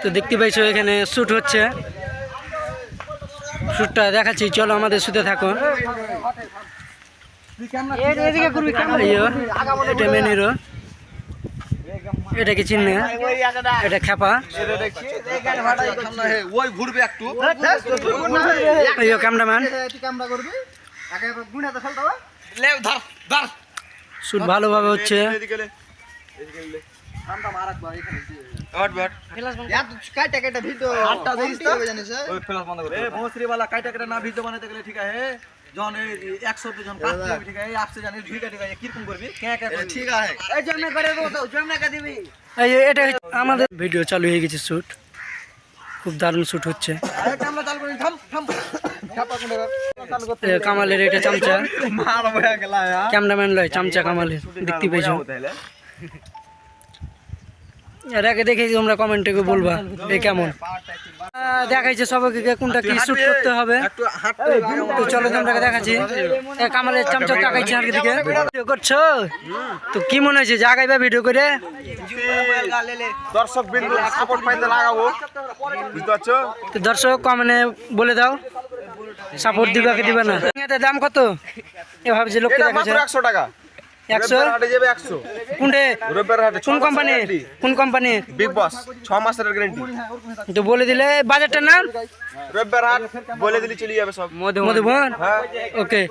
তো দেখতে পাইছো এখানে শ্যুট হচ্ছে, শ্যুটটা দেখাচ্ছি, চলো আমাদের শুতে থাকো। এটা মেন হিরো, এটাকে চিনে, এটা খেপা, ক্যামেরাম্যান। শ্যুট ভালোভাবে হচ্ছে। এটা আমাদের ভিডিও চালু হয়ে গেছে, শ্যুট খুব দারুণ শ্যুট হচ্ছে। কামালের এটা চামচা, ক্যামেরাম্যান লয় চামচা কামালের, দেখতে পেয়েছো। এটাকে দেখে তোমরা কমেন্টে বলবা এ কেমন দেখাইছে সবাইকে, কোনটা কি শুট করতে হবে। তো চলো তোমরা দেখাচ্ছি, কামালের চামচা তাকাইছে আর দিকে ভিডিও করছো। তো কি মনে হয়েছে জাগাইবা ভিডিও করে? দর্শক বিন্দু সাপোর্ট পাইতে লাগাবো, বুঝতে পারছো? তো দর্শক কমেন্টে বলে দাও সাপোর্ট দিবা কি দিবা না। এটার দাম কত এ ভাবছি লোককে দেখাচ্ছে? 100 টাকা। 100 হাটে যাবে 100। কোনটে রবিবার হাটে কোন কোম্পানির? কোন কোম্পানির? বিগ বস 6 মাসের গ্যারান্টি। তো বলে দিলে বাজারটার নাম। রবিবার হাট বলে দিলে চলে যাবে সব। মধুবন। হ্যাঁ ওকে।